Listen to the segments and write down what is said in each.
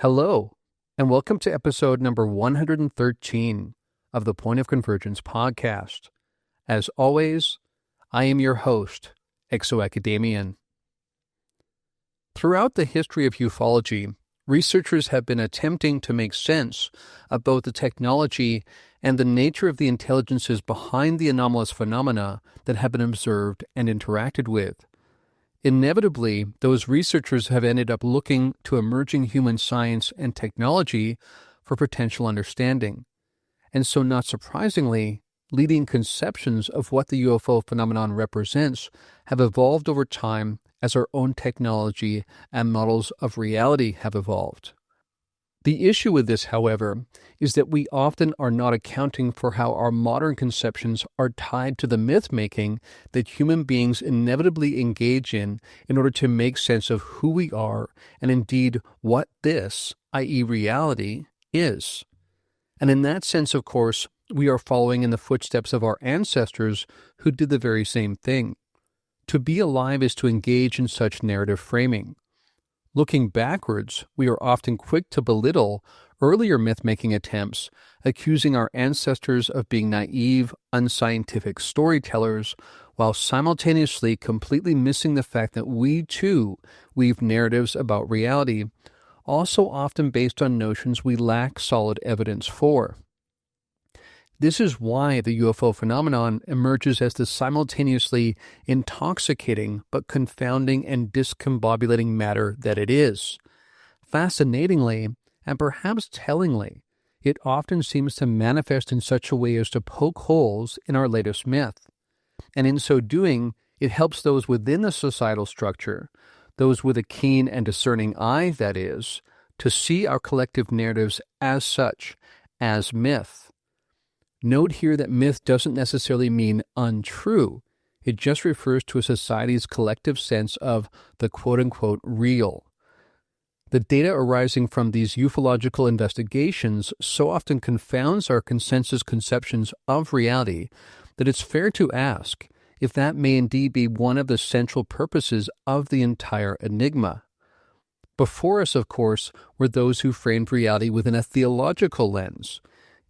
Hello, and welcome to episode number 113 of the Point of Convergence podcast. As always, I am your host, ExoAcademian. Throughout the history of ufology, researchers have been attempting to make sense of both the technology and the nature of the intelligences behind the anomalous phenomena that have been observed and interacted with. Inevitably, those researchers have ended up looking to emerging human science and technology for potential understanding. And so, not surprisingly, leading conceptions of what the UFO phenomenon represents have evolved over time as our own technology and models of reality have evolved. The issue with this, however, is that we often are not accounting for how our modern conceptions are tied to the myth-making that human beings inevitably engage in order to make sense of who we are and indeed what this, i.e. reality, is. And in that sense, of course, we are following in the footsteps of our ancestors who did the very same thing. To be alive is to engage in such narrative framing. Looking backwards, we are often quick to belittle earlier myth-making attempts, accusing our ancestors of being naive, unscientific storytellers, while simultaneously completely missing the fact that we, too, weave narratives about reality, also often based on notions we lack solid evidence for. This is why the UFO phenomenon emerges as the simultaneously intoxicating but confounding and discombobulating matter that it is. Fascinatingly, and perhaps tellingly, it often seems to manifest in such a way as to poke holes in our latest myth. And in so doing, it helps those within the societal structure, those with a keen and discerning eye, that is, to see our collective narratives as such, as myth. Note here that myth doesn't necessarily mean untrue. It just refers to a society's collective sense of the quote-unquote real. The data arising from these ufological investigations so often confounds our consensus conceptions of reality that it's fair to ask if that may indeed be one of the central purposes of the entire enigma. Before us, of course, were those who framed reality within a theological lens.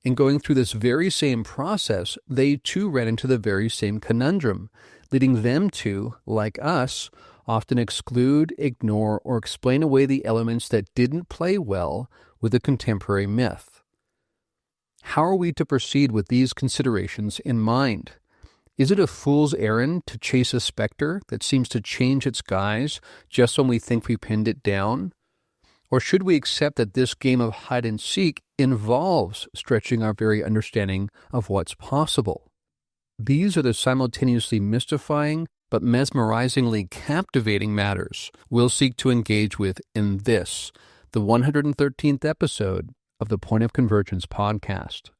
In going through this very same process, they too ran into the very same conundrum, leading them to, like us, often exclude, ignore, or explain away the elements that didn't play well with the contemporary myth. How are we to proceed with these considerations in mind? Is it a fool's errand to chase a specter that seems to change its guise just when we think we pinned it down? Or should we accept that this game of hide-and-seek involves stretching our very understanding of what's possible? These are the simultaneously mystifying but mesmerizingly captivating matters we'll seek to engage with in this, the 113th episode of the Point of Convergence podcast.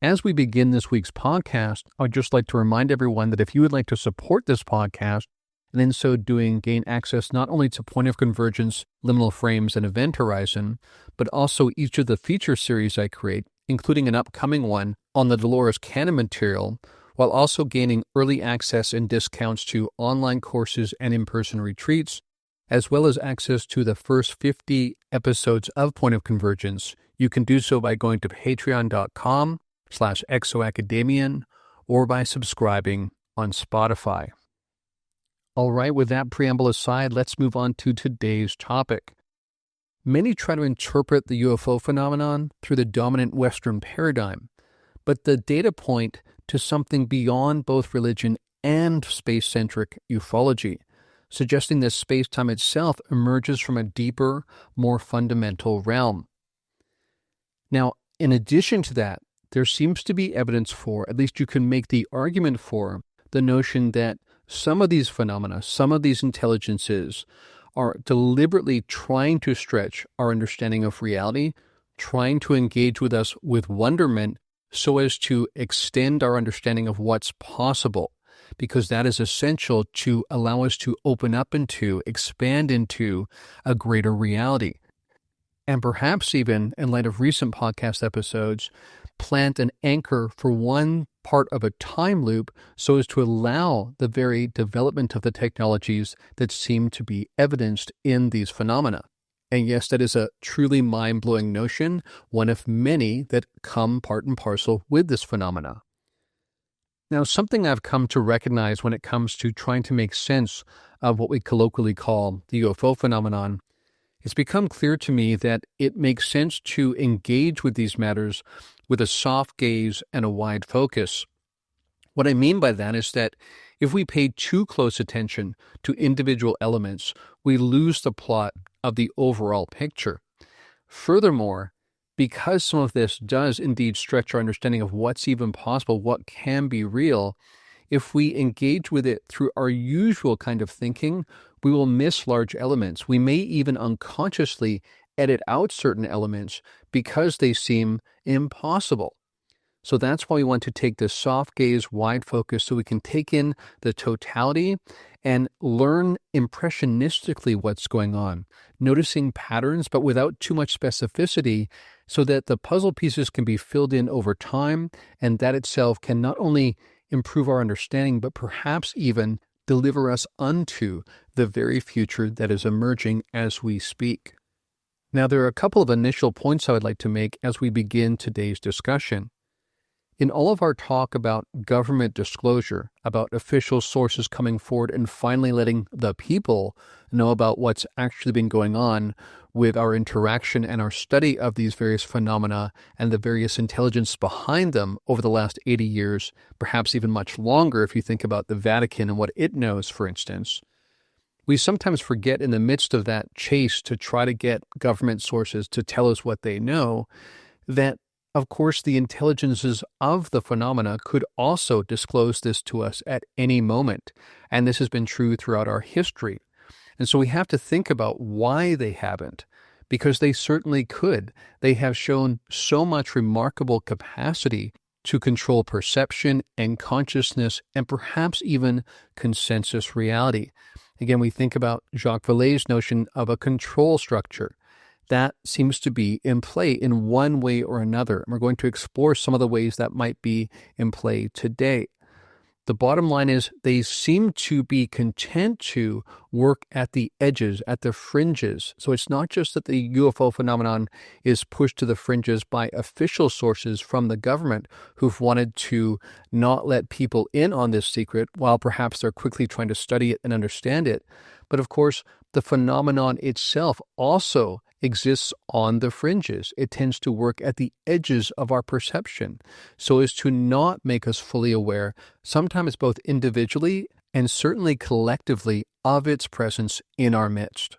As we begin this week's podcast, I'd just like to remind everyone that if you would like to support this podcast, and in so doing gain access not only to Point of Convergence, Liminal Frames, and Event Horizon, but also each of the feature series I create, including an upcoming one on the Dolores Cannon material, while also gaining early access and discounts to online courses and in-person retreats, as well as access to the first 50 episodes of Point of Convergence, you can do so by going to patreon.com/ExoAcademian or by subscribing on Spotify. All right, with that preamble aside, let's move on to today's topic. Many try to interpret the UFO phenomenon through the dominant Western paradigm, but the data point to something beyond both religion and space-centric ufology, suggesting that space-time itself emerges from a deeper, more fundamental realm. Now, in addition to that, there seems to be evidence for, at least you can make the argument for, the notion that some of these phenomena, some of these intelligences are deliberately trying to stretch our understanding of reality, trying to engage with us with wonderment so as to extend our understanding of what's possible, because that is essential to allow us to open up into, expand into a greater reality. And perhaps even, in light of recent podcast episodes, plant an anchor for one part of a time loop so as to allow the very development of the technologies that seem to be evidenced in these phenomena. And yes, that is a truly mind-blowing notion, one of many that come part and parcel with this phenomena. Now, something I've come to recognize when it comes to trying to make sense of what we colloquially call the UFO phenomenon, it's become clear to me that it makes sense to engage with these matters with a soft gaze and a wide focus. What I mean by that is that if we pay too close attention to individual elements, we lose the plot of the overall picture. Furthermore, because some of this does indeed stretch our understanding of what's even possible, what can be real, if we engage with it through our usual kind of thinking, we will miss large elements. We may even unconsciously edit out certain elements because they seem impossible. So that's why we want to take this soft gaze, wide focus, so we can take in the totality and learn impressionistically what's going on, noticing patterns, but without too much specificity, so that the puzzle pieces can be filled in over time, and that itself can not only improve our understanding, but perhaps even deliver us unto the very future that is emerging as we speak. Now, there are a couple of initial points I would like to make as we begin today's discussion. In all of our talk about government disclosure, about official sources coming forward and finally letting the people know about what's actually been going on with our interaction and our study of these various phenomena and the various intelligence behind them over the last 80 years, perhaps even much longer if you think about the Vatican and what it knows, for instance, we sometimes forget in the midst of that chase to try to get government sources to tell us what they know, that of course, the intelligences of the phenomena could also disclose this to us at any moment, and this has been true throughout our history. And so we have to think about why they haven't, because they certainly could. They have shown so much remarkable capacity to control perception and consciousness and perhaps even consensus reality. Again, we think about Jacques Vallée's notion of a control structure. That seems to be in play in one way or another. And we're going to explore some of the ways that might be in play today. The bottom line is they seem to be content to work at the edges, at the fringes. So it's not just that the UFO phenomenon is pushed to the fringes by official sources from the government who've wanted to not let people in on this secret while perhaps they're quickly trying to study it and understand it. But of course, the phenomenon itself also exists on the fringes. It tends to work at the edges of our perception so as to not make us fully aware, sometimes both individually and certainly collectively, of its presence in our midst.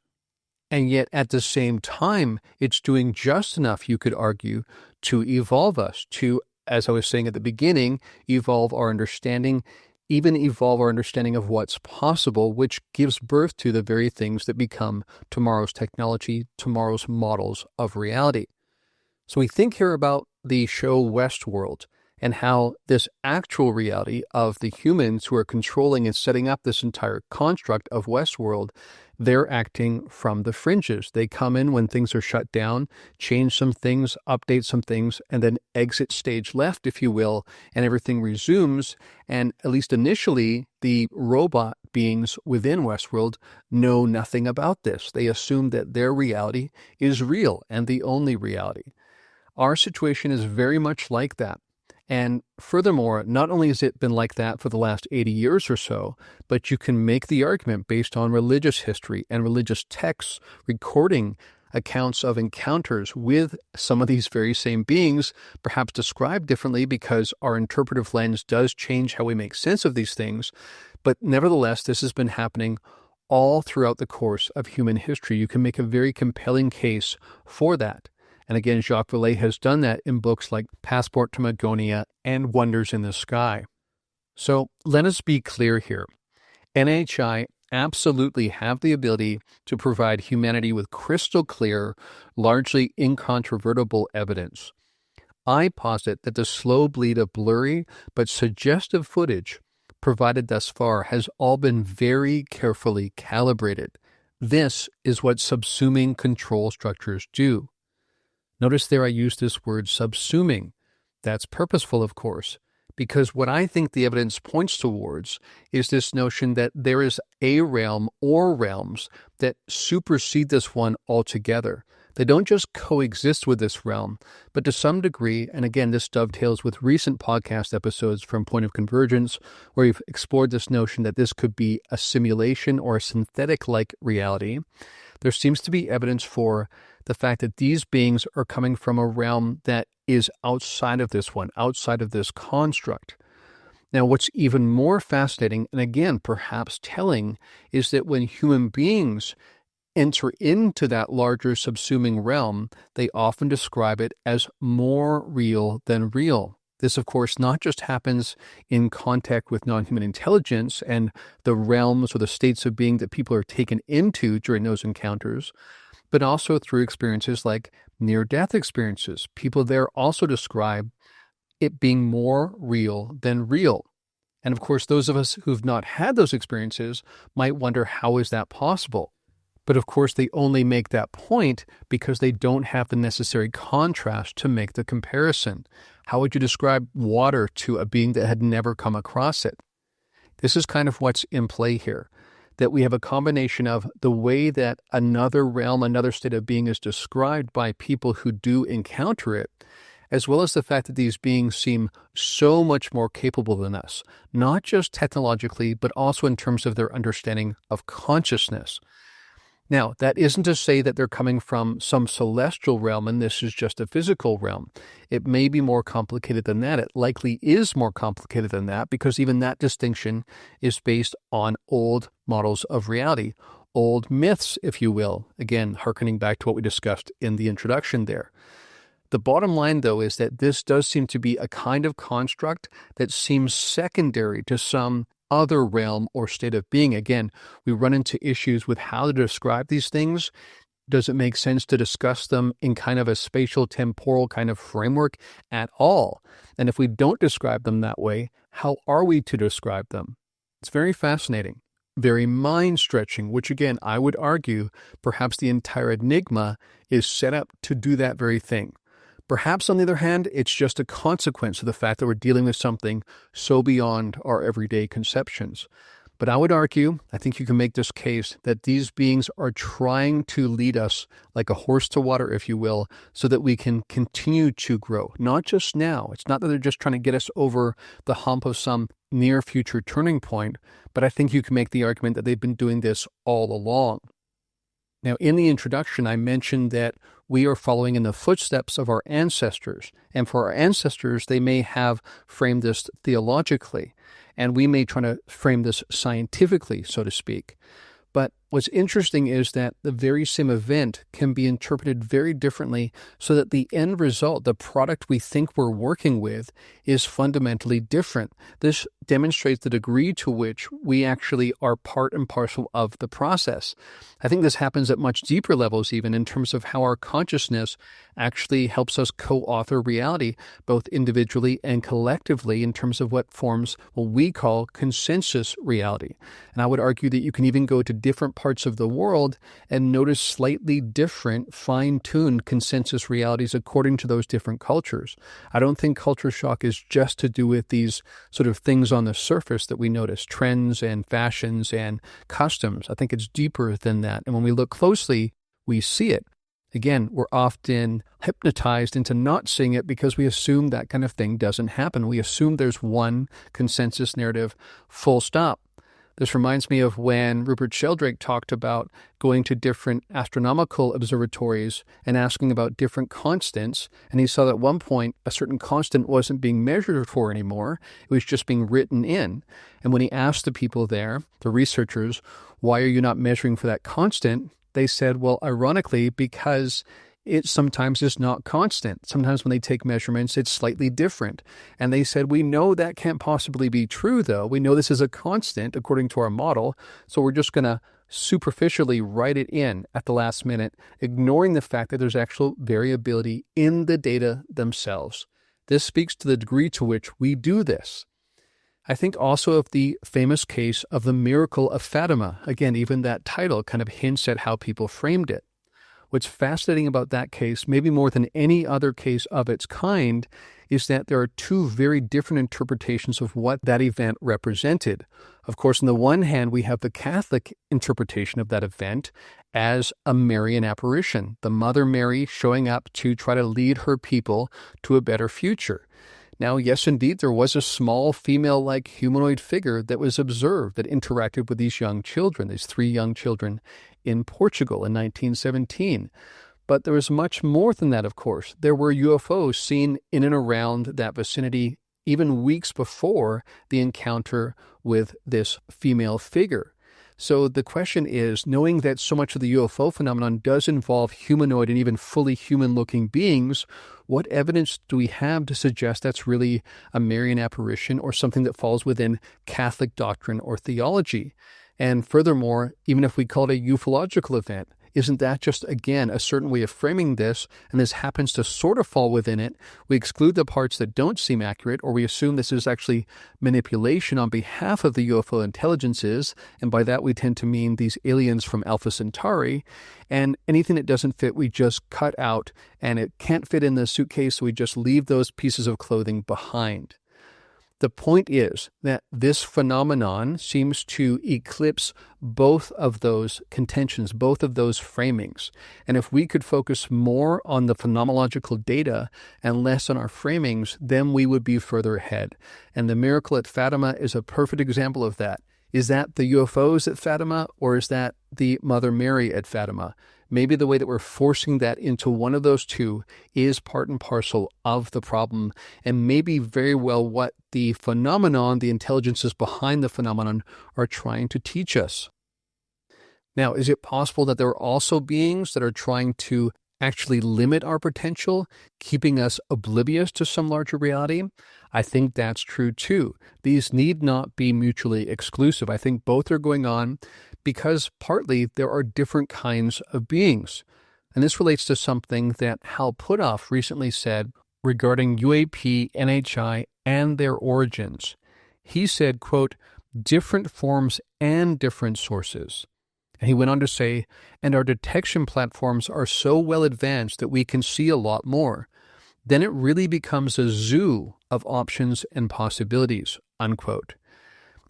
And yet at the same time, it's doing just enough, you could argue, to evolve us, to, as I was saying at the beginning, evolve our understanding, even evolve our understanding of what's possible, which gives birth to the very things that become tomorrow's technology, tomorrow's models of reality. So we think here about the show Westworld and how this actual reality of the humans who are controlling and setting up this entire construct of Westworld, they're acting from the fringes. They come in when things are shut down, change some things, update some things, and then exit stage left, if you will, and everything resumes. And at least initially, the robot beings within Westworld know nothing about this. They assume that their reality is real and the only reality. Our situation is very much like that. And furthermore, not only has it been like that for the last 80 years or so, but you can make the argument based on religious history and religious texts recording accounts of encounters with some of these very same beings, perhaps described differently because our interpretive lens does change how we make sense of these things. But nevertheless, this has been happening all throughout the course of human history. You can make a very compelling case for that. And again, Jacques Vallée has done that in books like Passport to Magonia and Wonders in the Sky. So let us be clear here. NHI absolutely have the ability to provide humanity with crystal clear, largely incontrovertible evidence. I posit that the slow bleed of blurry but suggestive footage provided thus far has all been very carefully calibrated. This is what subsuming control structures do. Notice there I use this word subsuming. That's purposeful, of course, Because what I think the evidence points towards is this notion that there is a realm or realms that supersede this one altogether. They don't just coexist with this realm, but to some degree, and again, this dovetails with recent podcast episodes from Point of Convergence, where we've explored this notion that this could be a simulation or a synthetic-like reality. There seems to be evidence for the fact that these beings are coming from a realm that is outside of this one, outside of this construct. Now, what's even more fascinating, and again, perhaps telling, is that when human beings enter into that larger subsuming realm, they often describe it as more real than real. This, of course, not just happens in contact with non-human intelligence and the realms or the states of being that people are taken into during those encounters, but also through experiences like near-death experiences. People there also describe it being more real than real. And of course, those of us who've not had those experiences might wonder, how is that possible? But of course, they only make that point because they don't have the necessary contrast to make the comparison. How would you describe water to a being that had never come across it? This is kind of what's in play here, that we have a combination of the way that another realm, another state of being is described by people who do encounter it, as well as the fact that these beings seem so much more capable than us, not just technologically, but also in terms of their understanding of consciousness. Now, that isn't to say that they're coming from some celestial realm and this is just a physical realm. It may be more complicated than that. It likely is more complicated than that because even that distinction is based on old models of reality, old myths, if you will. Again, hearkening back to what we discussed in the introduction there. The bottom line, though, is that this does seem to be a kind of construct that seems secondary to some other realm or state of being. Again, we run into issues with how to describe these things. Does it make sense to discuss them in kind of a spatial temporal kind of framework at all? And if we don't describe them that way, how are we to describe them? It's very fascinating, very mind-stretching, which again, I would argue perhaps the entire enigma is set up to do that very thing. Perhaps, on the other hand, it's just a consequence of the fact that we're dealing with something so beyond our everyday conceptions. But I would argue, I think you can make this case, that these beings are trying to lead us like a horse to water, if you will, so that we can continue to grow. Not just now. It's not that they're just trying to get us over the hump of some near future turning point, but I think you can make the argument that they've been doing this all along. Now, in the introduction, I mentioned that we are following in the footsteps of our ancestors. And for our ancestors, they may have framed this theologically, and we may try to frame this scientifically, so to speak. But what's interesting is that the very same event can be interpreted very differently so that the end result, the product we think we're working with, is fundamentally different. This demonstrates the degree to which we actually are part and parcel of the process. I think this happens at much deeper levels even in terms of how our consciousness actually helps us co-author reality, both individually and collectively in terms of what forms what we call consensus reality. And I would argue that you can even go to different parts of the world and notice slightly different, fine-tuned consensus realities according to those different cultures. I don't think culture shock is just to do with these sort of things on the surface that we notice, trends and fashions and customs. I think it's deeper than that. And when we look closely, we see it. Again, we're often hypnotized into not seeing it because we assume that kind of thing doesn't happen. We assume there's one consensus narrative, full stop. This reminds me of when Rupert Sheldrake talked about going to different astronomical observatories and asking about different constants. And he saw that at one point, a certain constant wasn't being measured for anymore. It was just being written in. And when he asked the people there, the researchers, why are you not measuring for that constant? They said, well, ironically, because it sometimes is not constant. Sometimes when they take measurements, it's slightly different. And they said, we know that can't possibly be true, though. We know this is a constant according to our model. So we're just going to superficially write it in at the last minute, ignoring the fact that there's actual variability in the data themselves. This speaks to the degree to which we do this. I think also of the famous case of the miracle of Fatima. Again, even that title kind of hints at how people framed it. What's fascinating about that case, maybe more than any other case of its kind, is that there are two very different interpretations of what that event represented. Of course, on the one hand, we have the Catholic interpretation of that event as a Marian apparition, the Mother Mary showing up to try to lead her people to a better future. Now, yes, indeed, there was a small female-like humanoid figure that was observed that interacted with these young children, these 3 young children in Portugal in 1917. But there was much more than that, of course. There were UFOs seen in and around that vicinity even weeks before the encounter with this female figure. So the question is, knowing that so much of the UFO phenomenon does involve humanoid and even fully human-looking beings, what evidence do we have to suggest that's really a Marian apparition or something that falls within Catholic doctrine or theology? And furthermore, even if we call it a ufological event, isn't that just, again, a certain way of framing this, and this happens to sort of fall within it? We exclude the parts that don't seem accurate, or we assume this is actually manipulation on behalf of the UFO intelligences, and by that we tend to mean these aliens from Alpha Centauri, and anything that doesn't fit we just cut out, and it can't fit in the suitcase, so we just leave those pieces of clothing behind. The point is that this phenomenon seems to eclipse both of those contentions, both of those framings. And if we could focus more on the phenomenological data and less on our framings, then we would be further ahead. And the miracle at Fatima is a perfect example of that. Is that the UFOs at Fatima, or is that the Mother Mary at Fatima? Maybe the way that we're forcing that into one of those two is part and parcel of the problem, and maybe very well what the phenomenon, the intelligences behind the phenomenon, are trying to teach us. Now, is it possible that there are also beings that are trying to actually limit our potential, keeping us oblivious to some larger reality? I think that's true too. These need not be mutually exclusive. I think both are going on because partly there are different kinds of beings. And this relates to something that Hal Puthoff recently said regarding UAP, NHI, and their origins. He said, quote, different forms and different sources. And he went on to say, and our detection platforms are so well advanced that we can see a lot more. Then it really becomes a zoo of options and possibilities, unquote.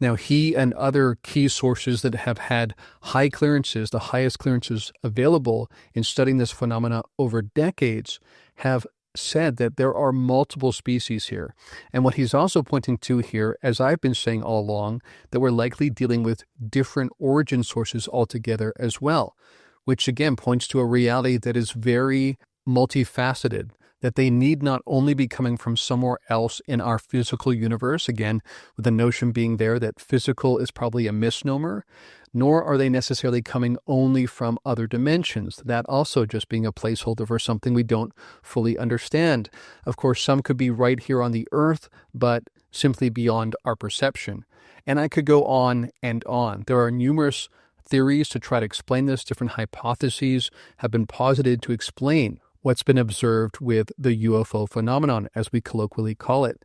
Now, he and other key sources that have had high clearances, the highest clearances available in studying this phenomena over decades, have said that there are multiple species here. And what he's also pointing to here, as I've been saying all along, that we're likely dealing with different origin sources altogether as well, which again points to a reality that is very multifaceted, that they need not only be coming from somewhere else in our physical universe, again, with the notion being there that physical is probably a misnomer, nor are they necessarily coming only from other dimensions, that also just being a placeholder for something we don't fully understand. Of course, some could be right here on the Earth, but simply beyond our perception. And I could go on and on. There are numerous theories to try to explain this. Different hypotheses have been posited to explain what's been observed with the UFO phenomenon, as we colloquially call it.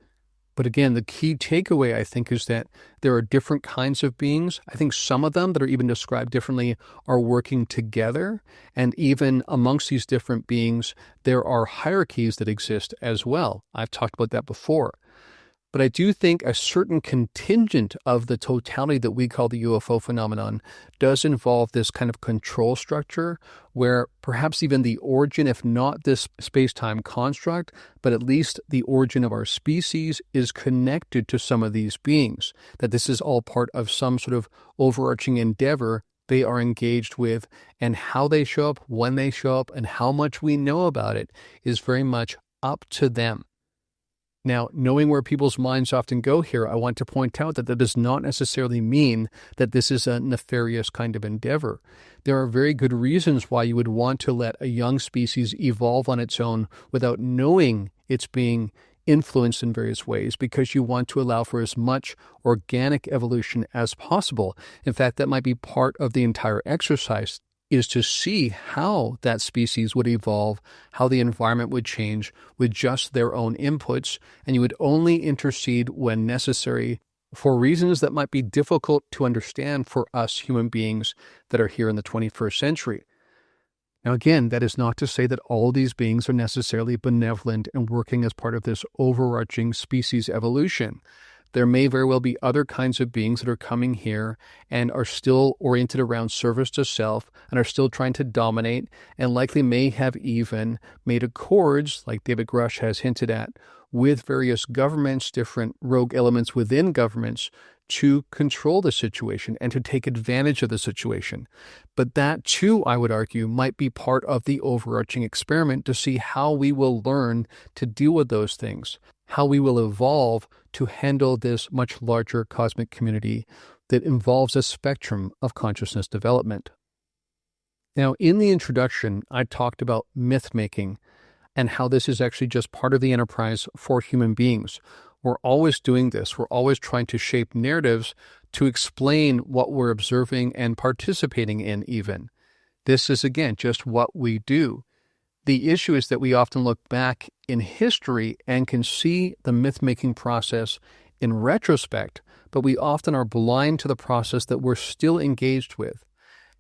But again, the key takeaway, I think, is that there are different kinds of beings. I think some of them that are even described differently are working together. And even amongst these different beings, there are hierarchies that exist as well. I've talked about that before. But I do think a certain contingent of the totality that we call the UFO phenomenon does involve this kind of control structure where perhaps even the origin, if not this space-time construct, but at least the origin of our species is connected to some of these beings, that this is all part of some sort of overarching endeavor they are engaged with, and how they show up, when they show up, and how much we know about it is very much up to them. Now, knowing where people's minds often go here, I want to point out that that does not necessarily mean that this is a nefarious kind of endeavor. There are very good reasons why you would want to let a young species evolve on its own without knowing it's being influenced in various ways, because you want to allow for as much organic evolution as possible. In fact, that might be part of the entire exercise, is to see how that species would evolve, how the environment would change with just their own inputs, and you would only intercede when necessary for reasons that might be difficult to understand for us human beings that are here in the 21st century. Now, again, that is not to say that all these beings are necessarily benevolent and working as part of this overarching species evolution. There may very well be other kinds of beings that are coming here and are still oriented around service to self and are still trying to dominate, and likely may have even made accords, like David Grush has hinted at, with various governments, different rogue elements within governments, to control the situation and to take advantage of the situation. But that, too, I would argue, might be part of the overarching experiment to see how we will learn to deal with those things, how we will evolve to handle this much larger cosmic community that involves a spectrum of consciousness development. Now, in the introduction, I talked about myth-making and how this is actually just part of the enterprise for human beings. We're always doing this. We're always trying to shape narratives to explain what we're observing and participating in even. This is, again, just what we do. The issue is that we often look back in history and can see the myth-making process in retrospect, but we often are blind to the process that we're still engaged with.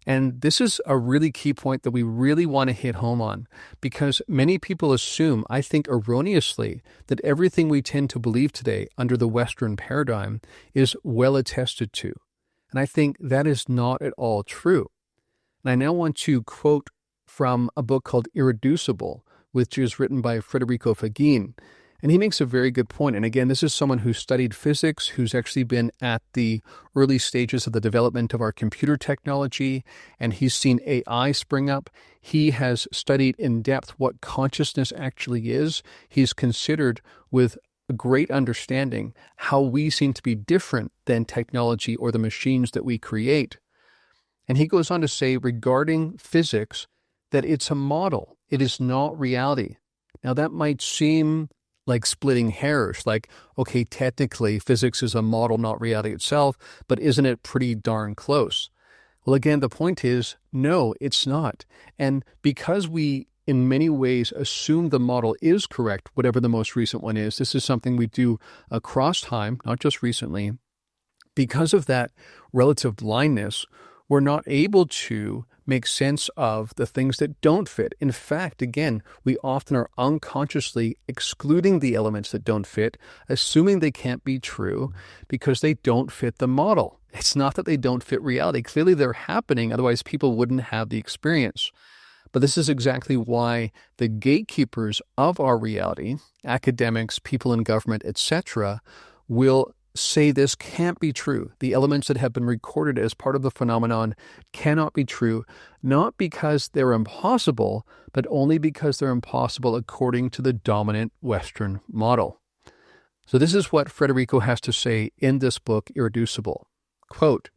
And this is a really key point that we really want to hit home on, because many people assume, I think erroneously, that everything we tend to believe today under the Western paradigm is well attested to. And I think that is not at all true. And I now want to quote from a book called Irreducible, which is written by Federico Fagin. And he makes a very good point. And again, this is someone who studied physics, who's actually been at the early stages of the development of our computer technology, and he's seen AI spring up. He has studied in depth what consciousness actually is. He's considered with a great understanding how we seem to be different than technology or the machines that we create. And he goes on to say regarding physics that it's a model. It is not reality. Now, that might seem like splitting hairs, like, okay, technically physics is a model, not reality itself, but isn't it pretty darn close? Well, again, the point is, no, it's not. And because we, in many ways, assume the model is correct, whatever the most recent one is, this is something we do across time, not just recently. Because of that relative blindness, we're not able to make sense of the things that don't fit. In fact, again, we often are unconsciously excluding the elements that don't fit, assuming they can't be true because they don't fit the model. It's not that they don't fit reality. Clearly they're happening, otherwise people wouldn't have the experience. But this is exactly why the gatekeepers of our reality, academics, people in government, etc., will say this can't be true. The elements that have been recorded as part of the phenomenon cannot be true, not because they're impossible, but only because they're impossible according to the dominant Western model. So this is what Federico has to say in this book, Irreducible. Quote,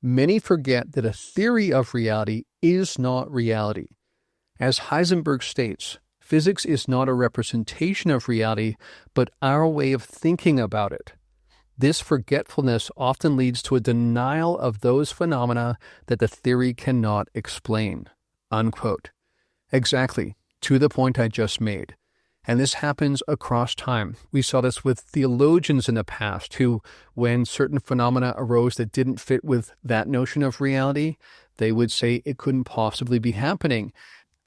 "Many forget that a theory of reality is not reality. As Heisenberg states, physics is not a representation of reality, but our way of thinking about it. This forgetfulness often leads to a denial of those phenomena that the theory cannot explain." Unquote. Exactly, to the point I just made. And this happens across time. We saw this with theologians in the past who, when certain phenomena arose that didn't fit with that notion of reality, they would say it couldn't possibly be happening.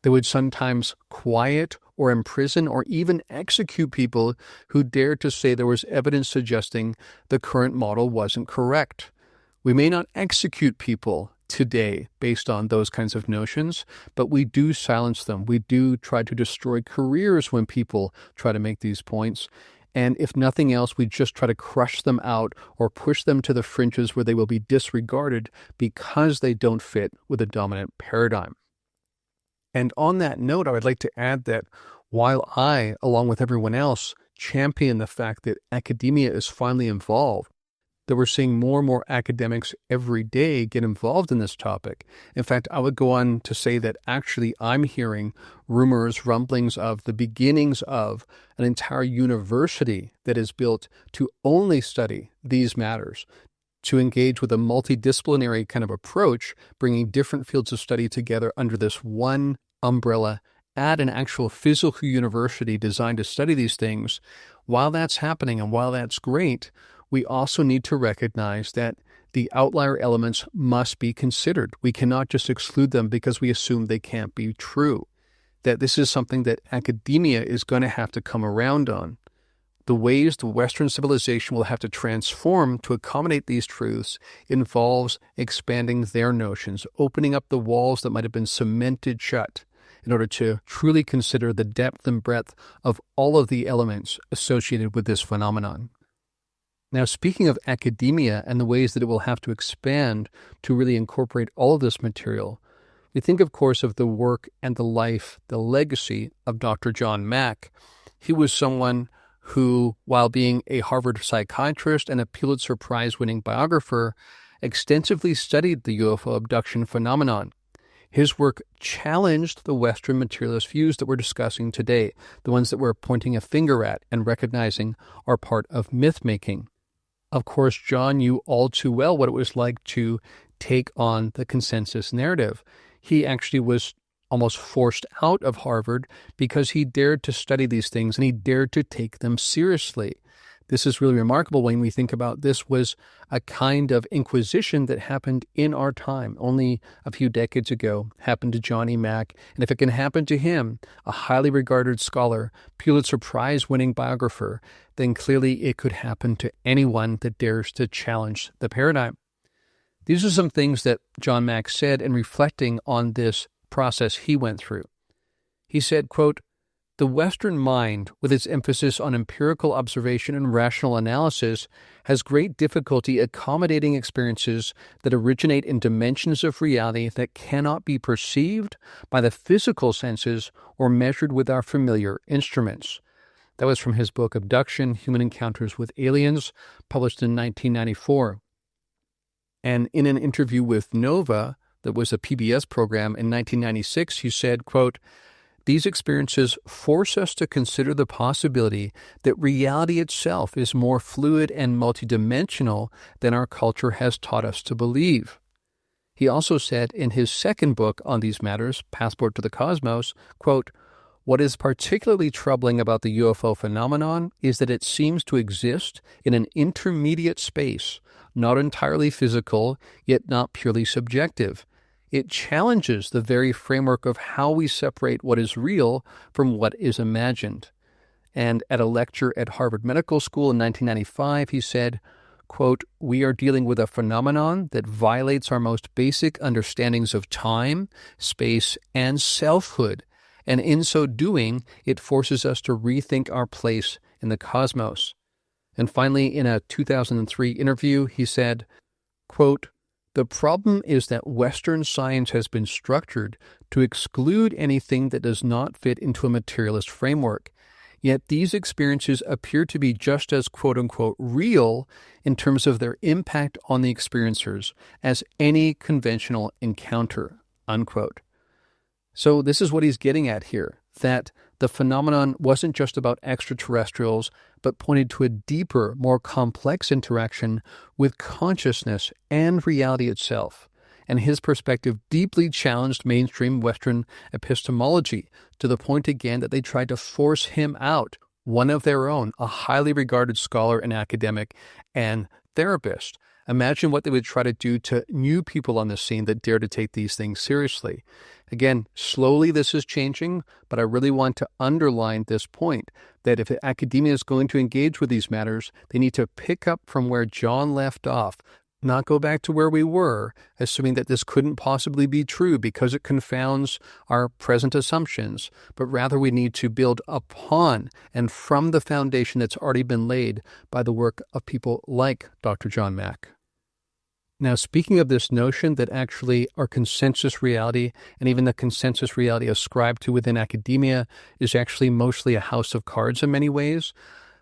They would sometimes quiet or imprison or even execute people who dared to say there was evidence suggesting the current model wasn't correct. We may not execute people today based on those kinds of notions, but we do silence them. We do try to destroy careers when people try to make these points. And if nothing else, we just try to crush them out or push them to the fringes where they will be disregarded because they don't fit with the dominant paradigm. And on that note, I would like to add that while I, along with everyone else, champion the fact that academia is finally involved, that we're seeing more and more academics every day get involved in this topic. In fact, I would go on to say that actually I'm hearing rumors, rumblings of the beginnings of an entire university that is built to only study these matters, to engage with a multidisciplinary kind of approach, bringing different fields of study together under this one umbrella at an actual physical university designed to study these things. While that's happening and while that's great, we also need to recognize that the outlier elements must be considered. We cannot just exclude them because we assume they can't be true. That this is something that academia is going to have to come around on. The ways the Western civilization will have to transform to accommodate these truths involves expanding their notions, opening up the walls that might have been cemented shut in order to truly consider the depth and breadth of all of the elements associated with this phenomenon. Now, speaking of academia and the ways that it will have to expand to really incorporate all of this material, we think, of course, of the work and the life, the legacy of Dr. John Mack. He was someone who, while being a Harvard psychiatrist and a Pulitzer Prize-winning biographer, extensively studied the UFO abduction phenomenon. His work challenged the Western materialist views that we're discussing today, the ones that we're pointing a finger at and recognizing are part of myth-making. Of course, John knew all too well what it was like to take on the consensus narrative. He actually was almost forced out of Harvard because he dared to study these things and he dared to take them seriously. This is really remarkable when we think about this was a kind of inquisition that happened in our time, only a few decades ago, happened to Johnny Mack. And if it can happen to him, a highly regarded scholar, Pulitzer Prize-winning biographer, then clearly it could happen to anyone that dares to challenge the paradigm. These are some things that John Mack said in reflecting on this process he went through. He said, quote, "The Western mind, with its emphasis on empirical observation and rational analysis, has great difficulty accommodating experiences that originate in dimensions of reality that cannot be perceived by the physical senses or measured with our familiar instruments." That was from his book Abduction, Human Encounters with Aliens, published in 1994. And in an interview with Nova, that was a PBS program in 1996, he said, quote, "These experiences force us to consider the possibility that reality itself is more fluid and multidimensional than our culture has taught us to believe." He also said in his second book on these matters, Passport to the Cosmos, quote, "What is particularly troubling about the UFO phenomenon is that it seems to exist in an intermediate space, not entirely physical, yet not purely subjective. It challenges the very framework of how we separate what is real from what is imagined." And at a lecture at Harvard Medical School in 1995, he said, quote, "We are dealing with a phenomenon that violates our most basic understandings of time, space, and selfhood. And in so doing, it forces us to rethink our place in the cosmos." And finally, in a 2003 interview, he said, quote, "The problem is that Western science has been structured to exclude anything that does not fit into a materialist framework. Yet these experiences appear to be just as quote-unquote real in terms of their impact on the experiencers as any conventional encounter," unquote. So this is what he's getting at here, that the phenomenon wasn't just about extraterrestrials, but pointed to a deeper, more complex interaction with consciousness and reality itself. And his perspective deeply challenged mainstream Western epistemology to the point again that they tried to force him out, one of their own, a highly regarded scholar and academic and therapist. Imagine what they would try to do to new people on the scene that dare to take these things seriously. Again, slowly this is changing, but I really want to underline this point that if academia is going to engage with these matters, they need to pick up from where John left off, not go back to where we were, assuming that this couldn't possibly be true because it confounds our present assumptions, but rather we need to build upon and from the foundation that's already been laid by the work of people like Dr. John Mack. Now, speaking of this notion that actually our consensus reality and even the consensus reality ascribed to within academia is actually mostly a house of cards in many ways,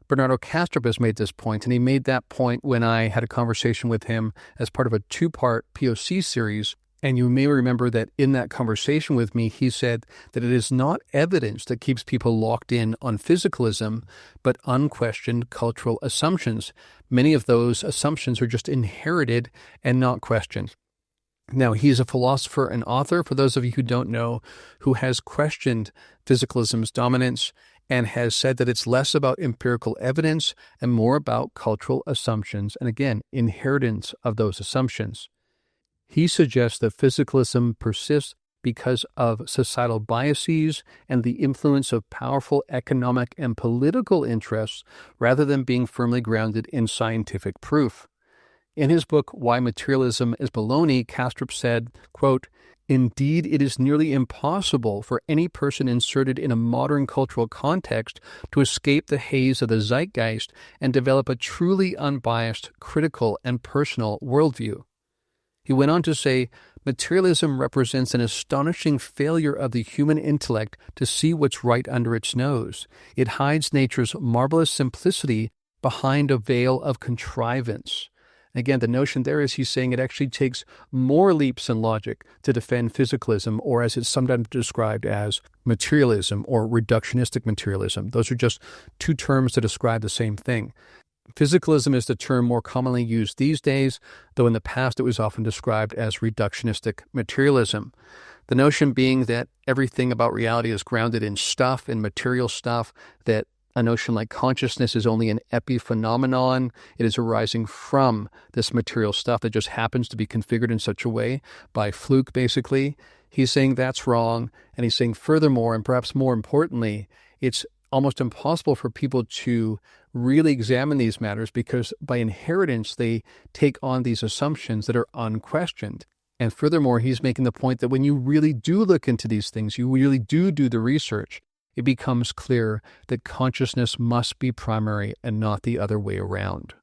Bernardo Kastrup has made this point, and he made that point when I had a conversation with him as part of a two-part PoC series. And you may remember that in that conversation with me, he said that it is not evidence that keeps people locked in on physicalism, but unquestioned cultural assumptions. Many of those assumptions are just inherited and not questioned. Now, he's a philosopher and author, for those of you who don't know, who has questioned physicalism's dominance and has said that it's less about empirical evidence and more about cultural assumptions and, again, inheritance of those assumptions. He suggests that physicalism persists because of societal biases and the influence of powerful economic and political interests rather than being firmly grounded in scientific proof. In his book, Why Materialism is Baloney, Kastrup said, quote, "Indeed, it is nearly impossible for any person inserted in a modern cultural context to escape the haze of the zeitgeist and develop a truly unbiased, critical, and personal worldview." He went on to say, "Materialism represents an astonishing failure of the human intellect to see what's right under its nose. It hides nature's marvelous simplicity behind a veil of contrivance." Again, the notion there is he's saying it actually takes more leaps in logic to defend physicalism, or as it's sometimes described as materialism or reductionistic materialism. Those are just two terms to describe the same thing. Physicalism is the term more commonly used these days, though in the past it was often described as reductionistic materialism. The notion being that everything about reality is grounded in stuff, in material stuff, that a notion like consciousness is only an epiphenomenon. It is arising from this material stuff that just happens to be configured in such a way by fluke, basically. He's saying that's wrong, and he's saying furthermore, and perhaps more importantly, it's almost impossible for people to really examine these matters because by inheritance they take on these assumptions that are unquestioned. And furthermore, he's making the point that when you really do look into these things, you really do the research, it becomes clear that consciousness must be primary and not the other way around.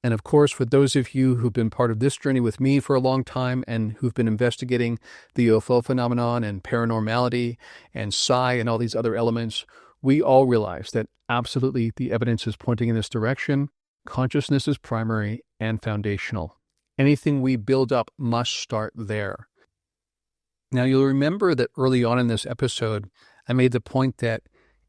And of course, for those of you who've been part of this journey with me for a long time and who've been investigating the UFO phenomenon and paranormality and psi and all these other elements, we all realize that absolutely the evidence is pointing in this direction. Consciousness is primary and foundational. Anything we build up must start there. Now, you'll remember that early on in this episode, I made the point that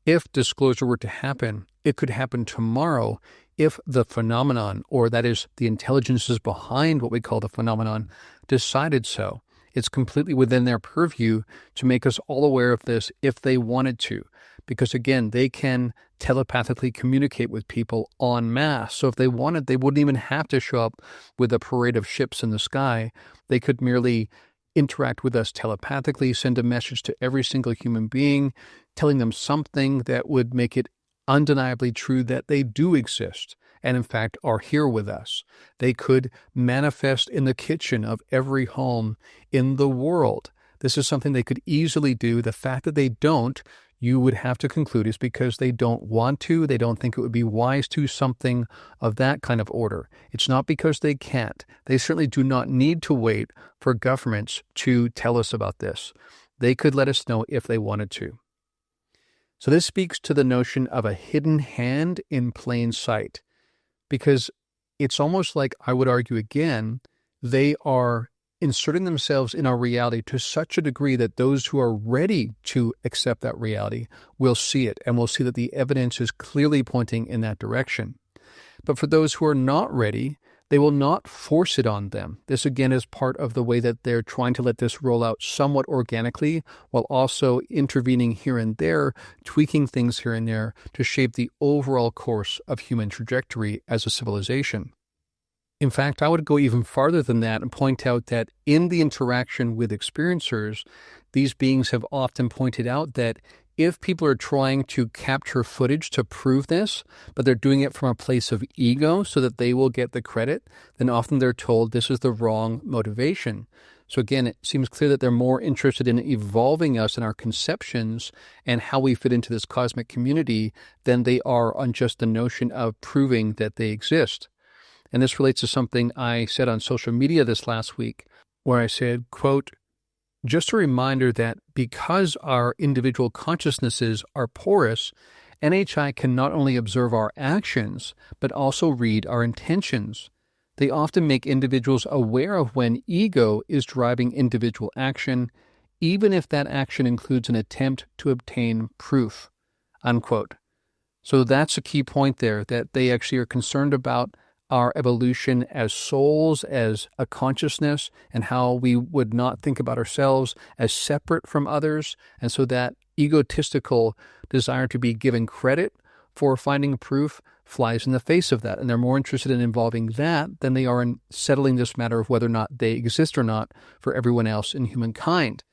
if disclosure were to happen, it could happen tomorrow if the phenomenon, or that is the intelligences behind what we call the phenomenon, decided so. It's completely within their purview to make us all aware of this if they wanted to. Because again, they can telepathically communicate with people en masse. So if they wanted, they wouldn't even have to show up with a parade of ships in the sky. They could merely interact with us telepathically, send a message to every single human being, telling them something that would make it undeniably true that they do exist and in fact are here with us. They could manifest in the kitchen of every home in the world. This is something they could easily do. The fact that they don't, you would have to conclude, is because they don't want to, they don't think it would be wise to, something of that kind of order. It's not because they can't. They certainly do not need to wait for governments to tell us about this. They could let us know if they wanted to. So this speaks to the notion of a hidden hand in plain sight, because it's almost like, I would argue again, they are inserting themselves in our reality to such a degree that those who are ready to accept that reality will see it and will see that the evidence is clearly pointing in that direction. But for those who are not ready, they will not force it on them. This again is part of the way that they're trying to let this roll out somewhat organically, while also intervening here and there, tweaking things here and there to shape the overall course of human trajectory as a civilization. In fact, I would go even farther than that and point out that in the interaction with experiencers, these beings have often pointed out that if people are trying to capture footage to prove this, but they're doing it from a place of ego so that they will get the credit, then often they're told this is the wrong motivation. So again, it seems clear that they're more interested in evolving us in our conceptions and how we fit into this cosmic community than they are on just the notion of proving that they exist. And this relates to something I said on social media this last week, where I said, quote, "Just a reminder that because our individual consciousnesses are porous, NHI can not only observe our actions, but also read our intentions. They often make individuals aware of when ego is driving individual action, even if that action includes an attempt to obtain proof," unquote. So that's a key point there, that they actually are concerned about our evolution as souls, as a consciousness, and how we would not think about ourselves as separate from others. And so that egotistical desire to be given credit for finding proof flies in the face of that. And they're more interested in involving that than they are in settling this matter of whether or not they exist or not for everyone else in humankind.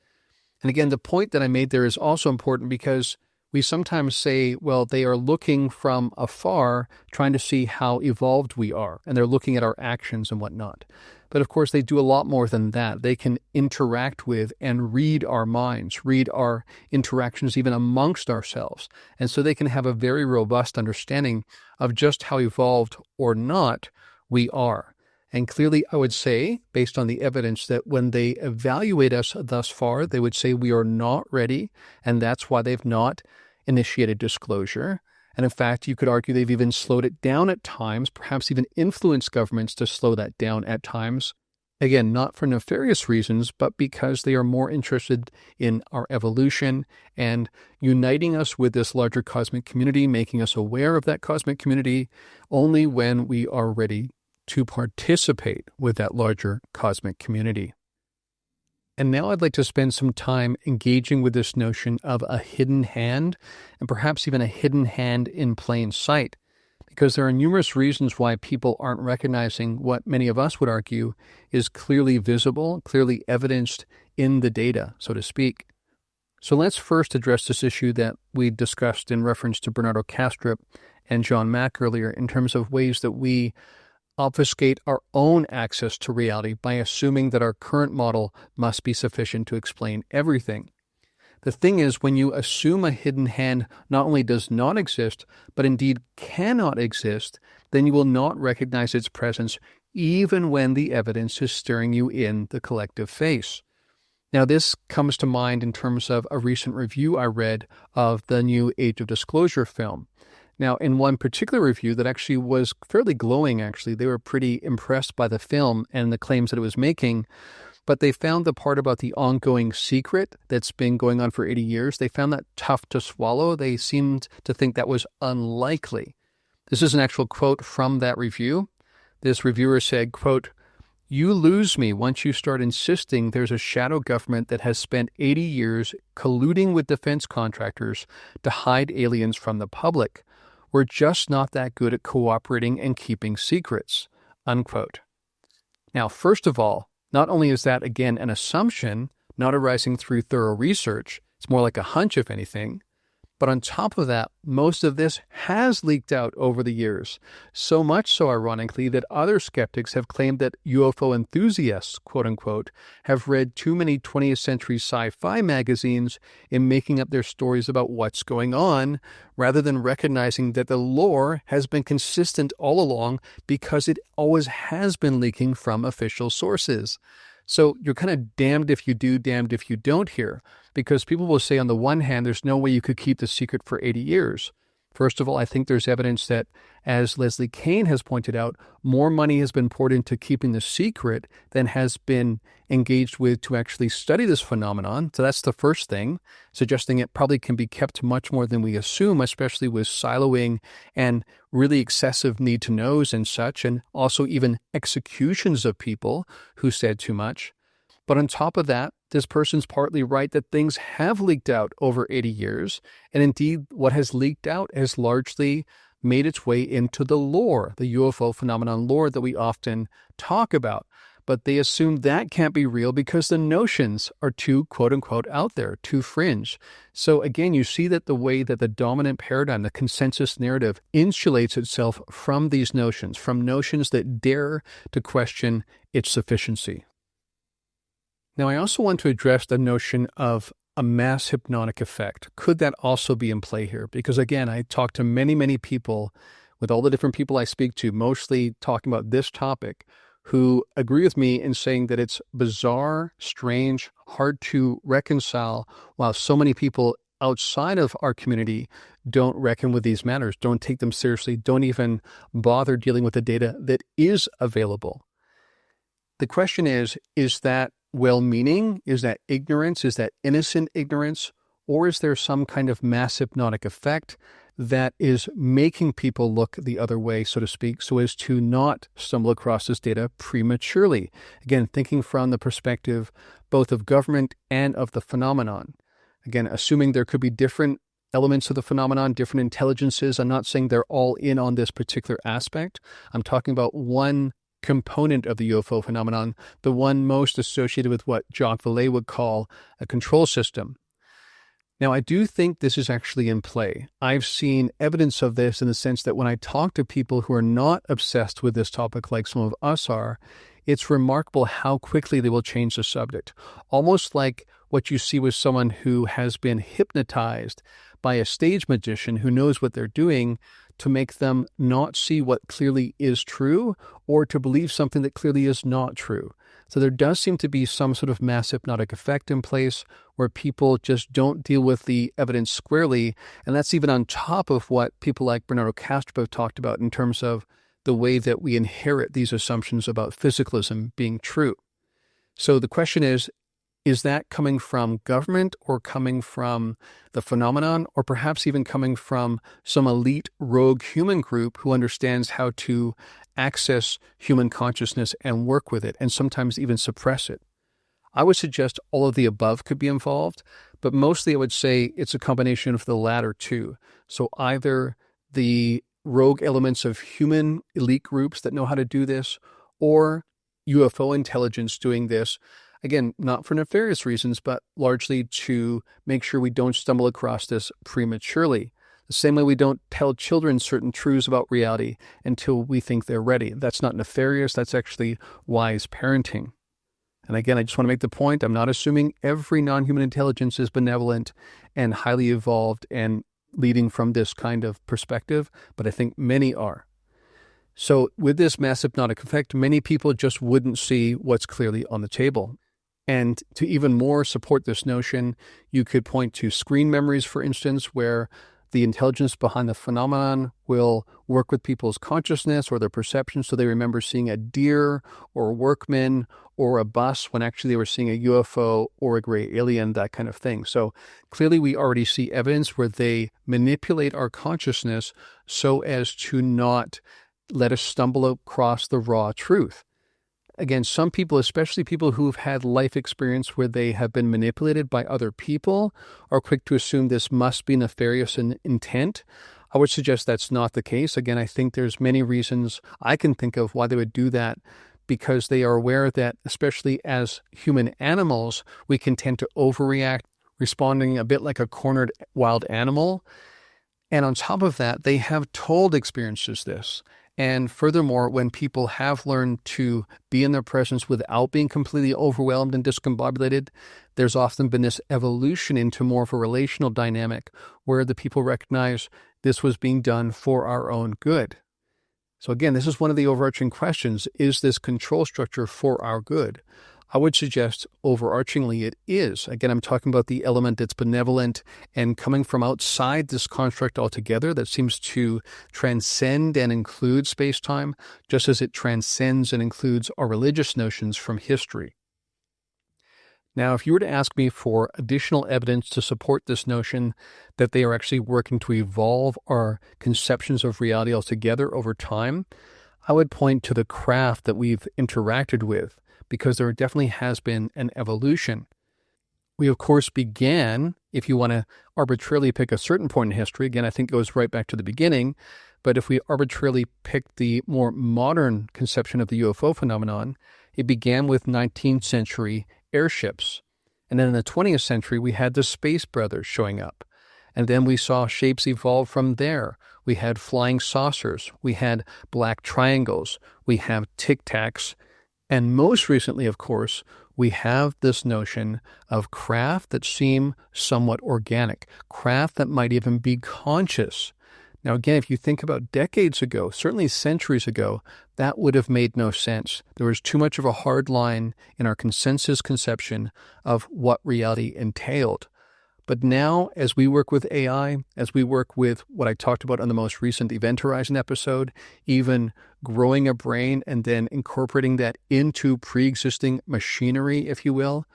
And again, the point that I made there is also important because we sometimes say, well, they are looking from afar, trying to see how evolved we are, and they're looking at our actions and whatnot. But of course, they do a lot more than that. They can interact with and read our minds, read our interactions even amongst ourselves. And so they can have a very robust understanding of just how evolved or not we are. And clearly, I would say, based on the evidence, that when they evaluate us thus far, they would say we are not ready, and that's why they've not initiated disclosure. And in fact, you could argue they've even slowed it down at times, perhaps even influenced governments to slow that down at times. Again, not for nefarious reasons, but because they are more interested in our evolution and uniting us with this larger cosmic community, making us aware of that cosmic community only when we are ready to participate with that larger cosmic community. And now I'd like to spend some time engaging with this notion of a hidden hand, and perhaps even a hidden hand in plain sight, because there are numerous reasons why people aren't recognizing what many of us would argue is clearly visible, clearly evidenced in the data, so to speak. So let's first address this issue that we discussed in reference to Bernardo Kastrup and John Mack earlier in terms of ways that we obfuscate our own access to reality by assuming that our current model must be sufficient to explain everything. The thing is, when you assume a hidden hand not only does not exist, but indeed cannot exist, then you will not recognize its presence even when the evidence is staring you in the collective face. Now, this comes to mind in terms of a recent review I read of the new Age of Disclosure film. Now, in one particular review that actually was fairly glowing, they were pretty impressed by the film and the claims that it was making, but they found the part about the ongoing secret that's been going on for 80 years, they found that tough to swallow. They seemed to think that was unlikely. This is an actual quote from that review. This reviewer said, quote, "You lose me once you start insisting there's a shadow government that has spent 80 years colluding with defense contractors to hide aliens from the public. We're just not that good at cooperating and keeping secrets," unquote. Now, first of all, not only is that, again, an assumption, not arising through thorough research, it's more like a hunch, if anything, but on top of that, most of this has leaked out over the years, so much so, ironically, that other skeptics have claimed that UFO enthusiasts, quote-unquote, have read too many 20th century sci-fi magazines in making up their stories about what's going on, rather than recognizing that the lore has been consistent all along because it always has been leaking from official sources. So you're kind of damned if you do, damned if you don't here, because people will say on the one hand, there's no way you could keep the secret for 80 years. First of all, I think there's evidence that, as Leslie Kane has pointed out, more money has been poured into keeping the secret than has been engaged with to actually study this phenomenon. So that's the first thing, suggesting it probably can be kept much more than we assume, especially with siloing and really excessive need to knows and such, and also even executions of people who said too much. But on top of that, this person's partly right that things have leaked out over 80 years. And indeed, what has leaked out has largely made its way into the lore, the UFO phenomenon lore that we often talk about. But they assume that can't be real because the notions are too, quote-unquote, out there, too fringe. So again, you see that the way that the dominant paradigm, the consensus narrative, insulates itself from these notions, from notions that dare to question its sufficiency. Now, I also want to address the notion of a mass hypnotic effect. Could that also be in play here? Because again, I talk to many, many people, with all the different people I speak to, mostly talking about this topic, who agree with me in saying that it's bizarre, strange, hard to reconcile, while so many people outside of our community don't reckon with these matters, don't take them seriously, don't even bother dealing with the data that is available. The question is that well-meaning? Is that ignorance? Is that innocent ignorance? Or is there some kind of mass hypnotic effect that is making people look the other way, so to speak, so as to not stumble across this data prematurely. Again, thinking from the perspective both of government and of the phenomenon. Again, assuming there could be different elements of the phenomenon, different intelligences. I'm not saying they're all in on this particular aspect. I'm talking about one component of the UFO phenomenon, the one most associated with what Jacques Vallée would call a control system. Now, I do think this is actually in play. I've seen evidence of this in the sense that when I talk to people who are not obsessed with this topic like some of us are, it's remarkable how quickly they will change the subject. Almost like what you see with someone who has been hypnotized by a stage magician who knows what they're doing to make them not see what clearly is true or to believe something that clearly is not true. So there does seem to be some sort of mass hypnotic effect in place where people just don't deal with the evidence squarely. And that's even on top of what people like Bernardo Castro have talked about in terms of the way that we inherit these assumptions about physicalism being true. So the question is that coming from government or coming from the phenomenon or perhaps even coming from some elite rogue human group who understands how to access human consciousness and work with it and sometimes even suppress it? I would suggest all of the above could be involved, but mostly I would say it's a combination of the latter two. So either the rogue elements of human elite groups that know how to do this or UFO intelligence doing this. Again, not for nefarious reasons, but largely to make sure we don't stumble across this prematurely. The same way we don't tell children certain truths about reality until we think they're ready. That's not nefarious. That's actually wise parenting. And again, I just want to make the point, I'm not assuming every non-human intelligence is benevolent and highly evolved and leading from this kind of perspective, but I think many are. So with this mass hypnotic effect, many people just wouldn't see what's clearly on the table. And to even more support this notion, you could point to screen memories, for instance, where the intelligence behind the phenomenon will work with people's consciousness or their perception, so they remember seeing a deer or a workman or a bus when actually they were seeing a UFO or a gray alien, that kind of thing. So clearly we already see evidence where they manipulate our consciousness so as to not let us stumble across the raw truth. Again, some people, especially people who've had life experience where they have been manipulated by other people, are quick to assume this must be nefarious in intent. I would suggest that's not the case. Again, I think there's many reasons I can think of why they would do that, because they are aware that, especially as human animals, we can tend to overreact, responding a bit like a cornered wild animal. And on top of that, they have told experiences this. And furthermore, when people have learned to be in their presence without being completely overwhelmed and discombobulated, there's often been this evolution into more of a relational dynamic where the people recognize this was being done for our own good. So again, this is one of the overarching questions. Is this control structure for our good? I would suggest overarchingly it is. Again, I'm talking about the element that's benevolent and coming from outside this construct altogether that seems to transcend and include space-time, just as it transcends and includes our religious notions from history. Now, if you were to ask me for additional evidence to support this notion that they are actually working to evolve our conceptions of reality altogether over time, I would point to the craft that we've interacted with, because there definitely has been an evolution. We, of course, began, if you want to arbitrarily pick a certain point in history, again, I think it goes right back to the beginning, but if we arbitrarily pick the more modern conception of the UFO phenomenon, it began with 19th century airships. And then in the 20th century, we had the Space Brothers showing up. And then we saw shapes evolve from there. We had flying saucers. We had black triangles. We have tic-tacs. And most recently, of course, we have this notion of craft that seem somewhat organic, craft that might even be conscious. Now, again, if you think about decades ago, certainly centuries ago, that would have made no sense. There was too much of a hard line in our consensus conception of what reality entailed. But now, as we work with AI, as we work with what I talked about on the most recent Event Horizon episode, even growing a brain and then incorporating that into pre-existing machinery, if you will,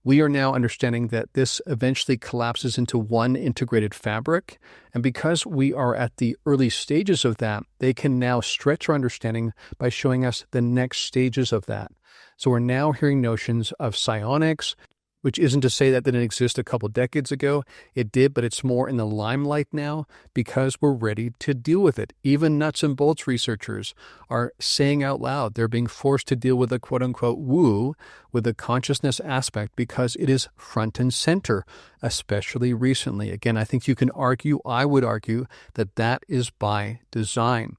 We are now understanding that this eventually collapses into one integrated fabric. And because we are at the early stages of that, they can now stretch our understanding by showing us the next stages of that. So we're now hearing notions of psionics, which isn't to say that didn't exist a couple decades ago. It did, but it's more in the limelight now because we're ready to deal with it. Even nuts and bolts researchers are saying out loud they're being forced to deal with the quote-unquote woo, with the consciousness aspect, because it is front and center, especially recently. Again, I think I would argue that that is by design.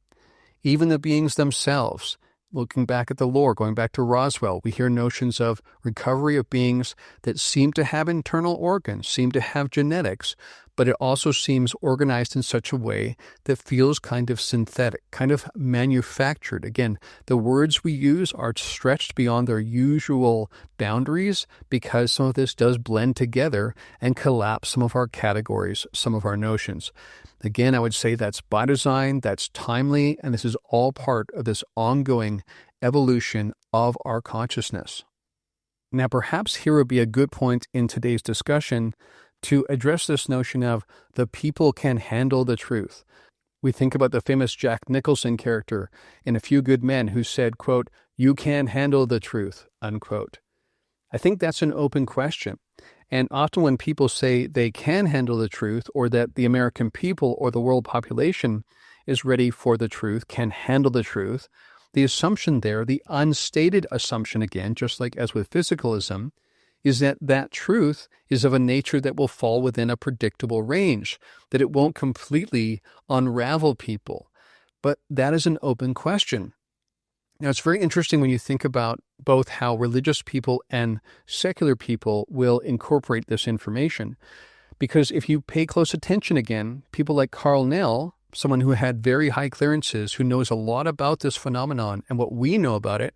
Even the beings themselves, looking back at the lore, going back to Roswell, we hear notions of recovery of beings that seem to have internal organs, seem to have genetics, but it also seems organized in such a way that feels kind of synthetic, kind of manufactured. Again, the words we use are stretched beyond their usual boundaries because some of this does blend together and collapse some of our categories, some of our notions. Again, I would say that's by design, that's timely, and this is all part of this ongoing evolution of our consciousness. Now, perhaps here would be a good point in today's discussion to address this notion of the people can handle the truth. We think about the famous Jack Nicholson character in A Few Good Men who said, quote, "You can handle the truth," unquote. I think that's an open question. And often when people say they can handle the truth, or that the American people or the world population is ready for the truth, can handle the truth, the assumption there, the unstated assumption again, just like as with physicalism, is that that truth is of a nature that will fall within a predictable range, that it won't completely unravel people. But that is an open question. Now, it's very interesting when you think about both how religious people and secular people will incorporate this information. Because if you pay close attention again, people like Carl Nell, someone who had very high clearances, who knows a lot about this phenomenon and what we know about it,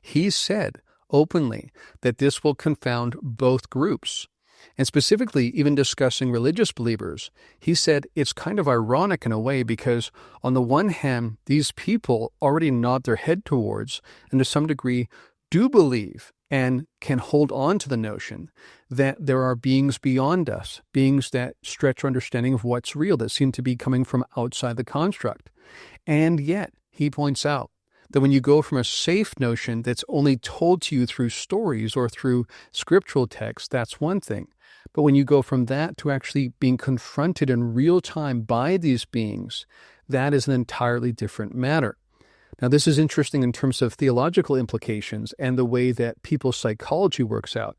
he said openly that this will confound both groups. And specifically, even discussing religious believers, he said it's kind of ironic in a way because on the one hand, these people already nod their head towards and to some degree do believe and can hold on to the notion that there are beings beyond us, beings that stretch our understanding of what's real, that seem to be coming from outside the construct. And yet, he points out that when you go from a safe notion that's only told to you through stories or through scriptural texts, that's one thing. But when you go from that to actually being confronted in real time by these beings, that is an entirely different matter. Now, this is interesting in terms of theological implications and the way that people's psychology works out.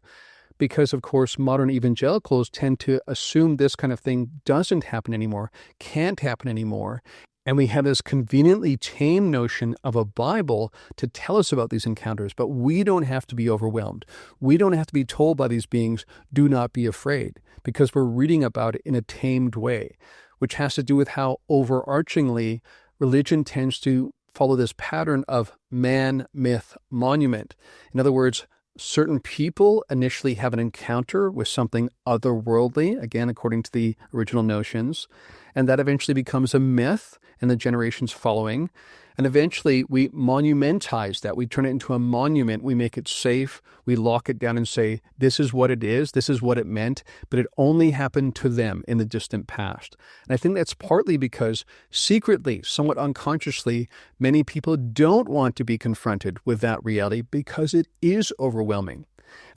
Because, of course, modern evangelicals tend to assume this kind of thing doesn't happen anymore, can't happen anymore. And we have this conveniently tame notion of a Bible to tell us about these encounters, but we don't have to be overwhelmed. We don't have to be told by these beings, do not be afraid, because we're reading about it in a tamed way, which has to do with how overarchingly religion tends to follow this pattern of man, myth, monument. In other words, certain people initially have an encounter with something otherworldly, again, according to the original notions, and that eventually becomes a myth in the generations following. And eventually we monumentize that. We turn it into a monument. We make it safe. We lock it down and say, this is what it is. This is what it meant. But it only happened to them in the distant past. And I think that's partly because secretly, somewhat unconsciously, many people don't want to be confronted with that reality because it is overwhelming.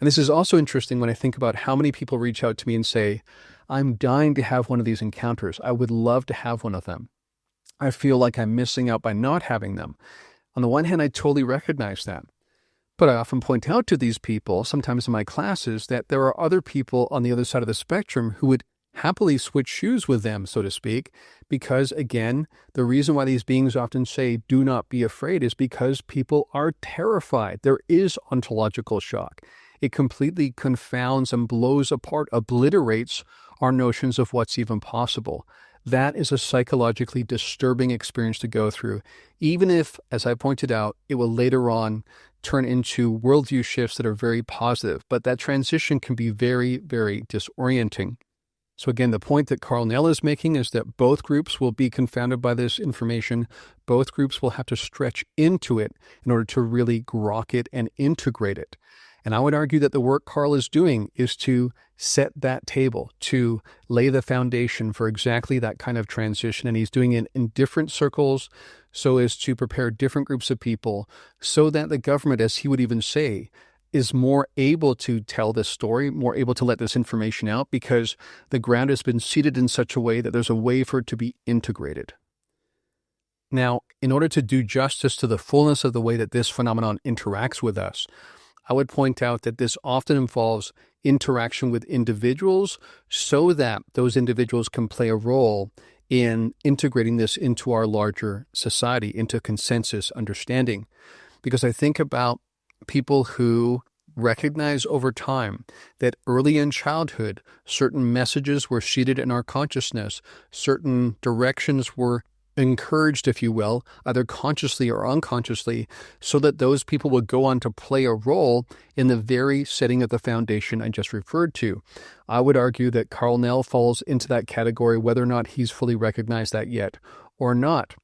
And this is also interesting when I think about how many people reach out to me and say, I'm dying to have one of these encounters. I would love to have one of them. I feel like I'm missing out by not having them. On the one hand, I totally recognize that. But I often point out to these people, sometimes in my classes, that there are other people on the other side of the spectrum who would happily switch shoes with them, so to speak, because, again, the reason why these beings often say, do not be afraid, is because people are terrified. There is ontological shock. It completely confounds and blows apart, obliterates our notions of what's even possible. That is a psychologically disturbing experience to go through, even if, as I pointed out, it will later on turn into worldview shifts that are very positive. But that transition can be very, very disorienting. So again, the point that Carl Nell is making is that both groups will be confounded by this information. Both groups will have to stretch into it in order to really grok it and integrate it. And I would argue that the work Carl is doing is to set that table, to lay the foundation for exactly that kind of transition. And he's doing it in different circles so as to prepare different groups of people so that the government, as he would even say, is more able to tell this story, more able to let this information out, because the ground has been seeded in such a way that there's a way for it to be integrated. Now, in order to do justice to the fullness of the way that this phenomenon interacts with us, I would point out that this often involves interaction with individuals so that those individuals can play a role in integrating this into our larger society, into consensus understanding. Because I think about people who recognize over time that early in childhood, certain messages were seeded in our consciousness, certain directions were encouraged, if you will, either consciously or unconsciously, so that those people would go on to play a role in the very setting of the foundation I just referred to. I would argue that Carl Nell falls into that category, whether or not he's fully recognized that yet or not.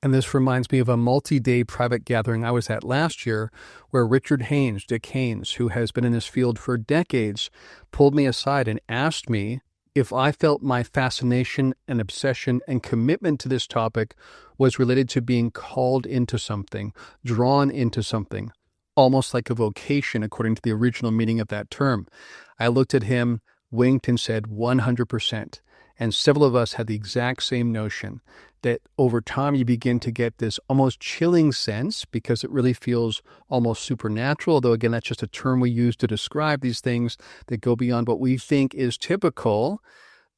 And this reminds me of a multi-day private gathering I was at last year where Richard Haynes, Dick Haynes, who has been in this field for decades, pulled me aside and asked me if I felt my fascination and obsession and commitment to this topic was related to being called into something, drawn into something, almost like a vocation according to the original meaning of that term. I looked at him, winked, and said 100%. And several of us had the exact same notion that over time you begin to get this almost chilling sense because it really feels almost supernatural, although again, that's just a term we use to describe these things that go beyond what we think is typical.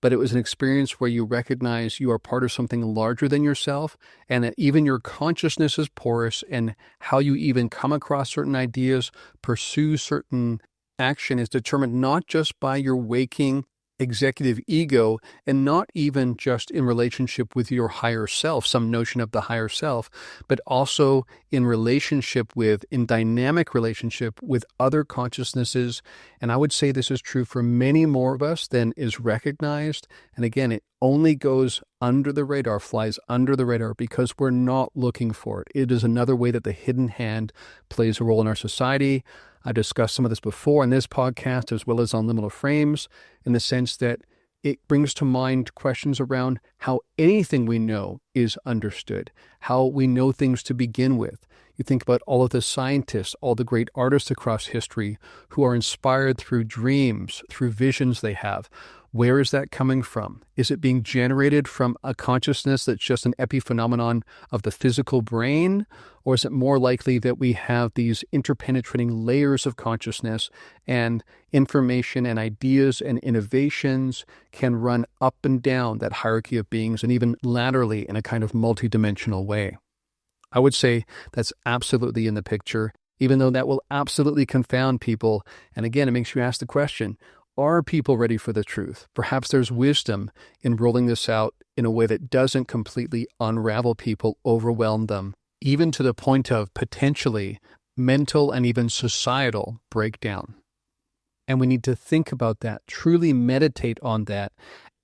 But it was an experience where you recognize you are part of something larger than yourself, and that even your consciousness is porous, and how you even come across certain ideas, pursue certain action is determined not just by your waking executive ego, and not even just in relationship with your higher self, some notion of the higher self, but also in dynamic relationship with other consciousnesses. And I would say this is true for many more of us than is recognized. And again, it only goes under the radar, flies under the radar, because we're not looking for it. It is another way that the hidden hand plays a role in our society. I discussed some of this before in this podcast, as well as on Liminal Frames, in the sense that it brings to mind questions around how anything we know is understood, how we know things to begin with. You think about all of the scientists, all the great artists across history who are inspired through dreams, through visions they have. Where is that coming from? Is it being generated from a consciousness that's just an epiphenomenon of the physical brain? Or is it more likely that we have these interpenetrating layers of consciousness, and information and ideas and innovations can run up and down that hierarchy of beings, and even laterally in a kind of multidimensional way? I would say that's absolutely in the picture, even though that will absolutely confound people. And again, it makes you ask the question, are people ready for the truth? Perhaps there's wisdom in rolling this out in a way that doesn't completely unravel people, overwhelm them, even to the point of potentially mental and even societal breakdown. And we need to think about that, truly meditate on that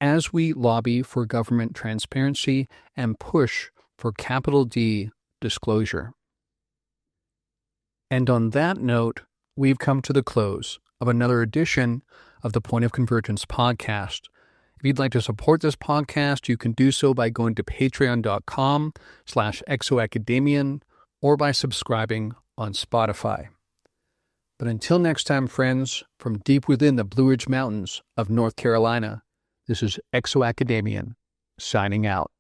as we lobby for government transparency and push for capital D disclosure. And on that note, we've come to the close of another edition of the Point of Convergence podcast. If you'd like to support this podcast, you can do so by going to patreon.com/ExoAcademian or by subscribing on Spotify. But until next time, friends, from deep within the Blue Ridge Mountains of North Carolina, this is ExoAcademian signing out.